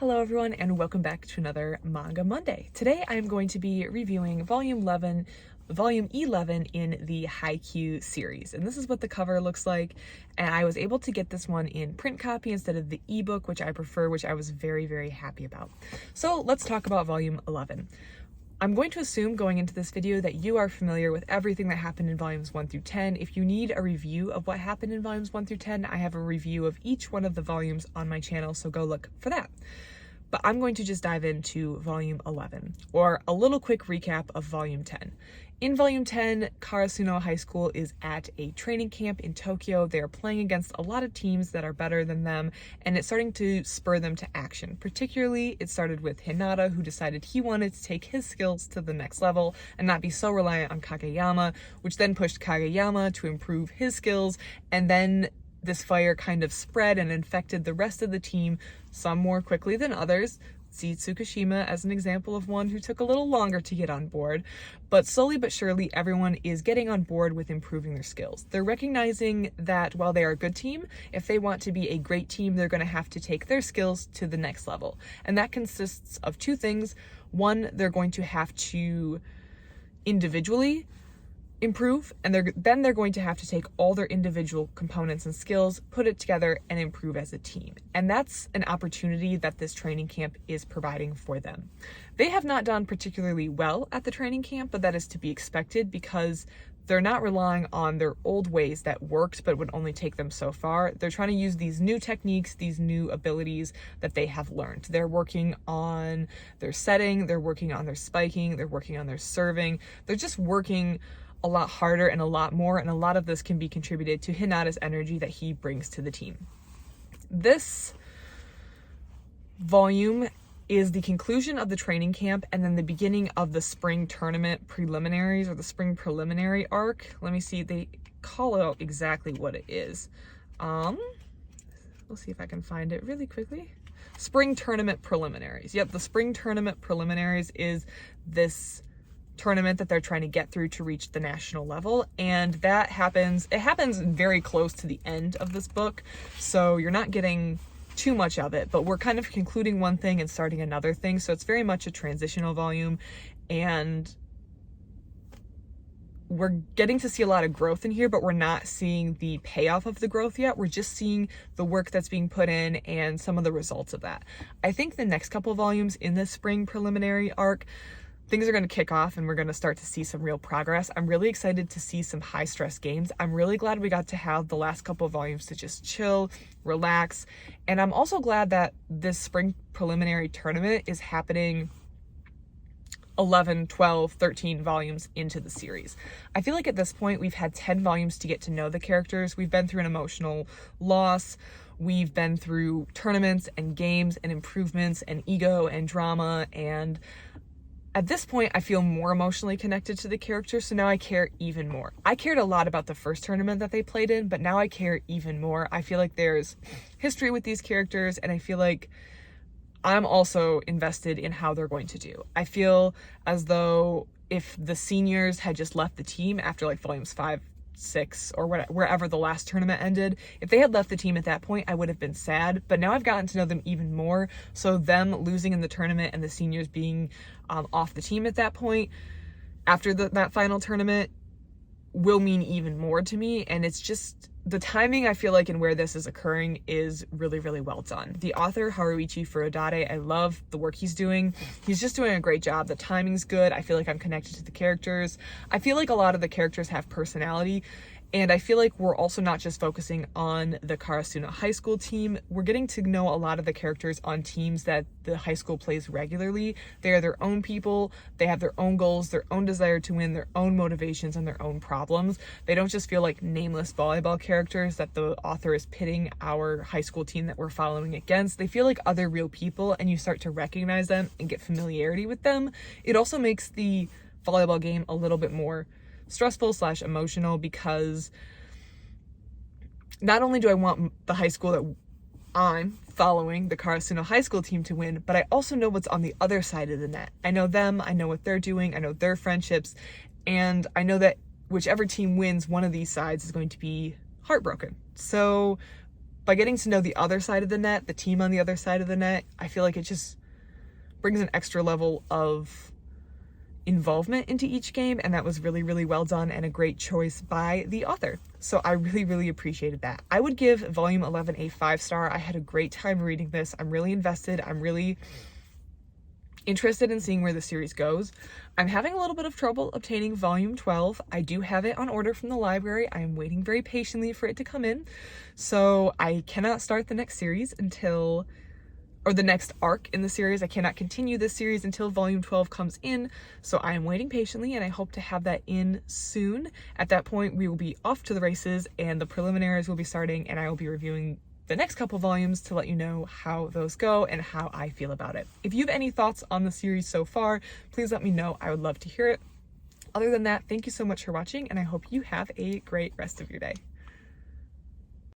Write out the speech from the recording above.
Hello everyone and welcome back to another Manga Monday. Today I am going to be reviewing Volume 11 in the Haikyu series. And this is what the cover looks like. And I was able to get this one in print copy instead of the ebook, which I prefer, which I was very, very happy about. So let's talk about Volume 11. I'm going to assume going into this video that you are familiar with everything that happened in volumes 1 through 10. If you need a review of what happened in volumes 1 through 10, I have a review of each one of the volumes on my channel, so go look for that. But I'm going to just dive into volume 11, or a little quick recap of volume 10. In volume 10, Karasuno High School is at a training camp in Tokyo. They are playing against a lot of teams that are better than them, and it's starting to spur them to action. Particularly, it started with Hinata, who decided he wanted to take his skills to the next level and not be so reliant on Kageyama, which then pushed Kageyama to improve his skills, and then this fire kind of spread and infected the rest of the team, some more quickly than others. See Tsukushima as an example of one who took a little longer to get on board, but slowly but surely everyone is getting on board with improving their skills. They're recognizing that while they are a good team, if they want to be a great team, they're going to have to take their skills to the next level. And that consists of two things. One, they're going to have to individually improve, and then they're going to have to take all their individual components and skills, put it together, and improve as a team. And that's an opportunity that this training camp is providing for them. They have not done particularly well at the training camp, but that is to be expected because they're not relying on their old ways that worked but would only take them so far. They're trying to use these new techniques, these new abilities that they have learned. They're working on their setting, they're working on their spiking, they're working on their serving. They're just working a lot harder and a lot more, and a lot of this can be contributed to Hinata's energy that he brings to the team. This volume is the conclusion of the training camp and then the beginning of the spring tournament preliminaries, or the spring preliminary arc. Let me see, they call out exactly what it is. We'll see if I can find it really quickly. Spring tournament preliminaries. Yep, the spring tournament preliminaries is this tournament that they're trying to get through to reach the national level, and it happens very close to the end of this book, so you're not getting too much of it, but we're kind of concluding one thing and starting another thing, so it's very much a transitional volume, and we're getting to see a lot of growth in here, but we're not seeing the payoff of the growth yet. We're just seeing the work that's being put in and some of the results of that. I think the next couple volumes in this spring preliminary arc, things are going to kick off and we're going to start to see some real progress. I'm really excited to see some high stress games. I'm really glad we got to have the last couple of volumes to just chill, relax. And I'm also glad that this spring preliminary tournament is happening 11, 12, 13 volumes into the series. I feel like at this point we've had 10 volumes to get to know the characters. We've been through an emotional loss. We've been through tournaments and games and improvements and ego and drama, and at this point, I feel more emotionally connected to the characters, so now I care even more. I cared a lot about the first tournament that they played in, but now I care even more. I feel like there's history with these characters, and I feel like I'm also invested in how they're going to do. I feel as though if the seniors had just left the team after like volumes 5, 6, or wherever the last tournament ended, if they had left the team at that point, I would have been sad, but now I've gotten to know them even more, so them losing in the tournament and the seniors being off the team at that point after that final tournament will mean even more to me. And it's just the timing, I feel like, and where this is occurring is really, really well done. The author, Haruichi Furudate, I love the work he's doing. He's just doing a great job. The timing's good. I feel like I'm connected to the characters. I feel like a lot of the characters have personality, and I feel like we're also not just focusing on the Karasuno High School team. We're getting to know a lot of the characters on teams that the high school plays regularly. They are their own people. They have their own goals, their own desire to win, their own motivations, and their own problems. They don't just feel like nameless volleyball characters that the author is pitting our high school team that we're following against. They feel like other real people, and you start to recognize them and get familiarity with them. It also makes the volleyball game a little bit more stressful / emotional, because not only do I want the high school that I'm following, the Karasuno High School team, to win, but I also know what's on the other side of the net. I know them, I know what they're doing, I know their friendships, and I know that whichever team wins one of these sides is going to be heartbroken. So by getting to know the other side of the net, the team on the other side of the net, I feel like it just brings an extra level of involvement into each game, and that was really, really well done and a great choice by the author. So I really, really appreciated that. I would give volume 11 a 5-star. I had a great time reading this. I'm really invested. I'm really interested in seeing where the series goes. I'm having a little bit of trouble obtaining volume 12. I do have it on order from the library. I am waiting very patiently for it to come in. So I cannot start the next series until, or the next arc in the series. I cannot continue this series until volume 12 comes in. So I am waiting patiently, and I hope to have that in soon. At that point, we will be off to the races and the preliminaries will be starting, and I will be reviewing the next couple volumes to let you know how those go and how I feel about it. If you have any thoughts on the series so far, please let me know. I would love to hear it. Other than that, thank you so much for watching, and I hope you have a great rest of your day.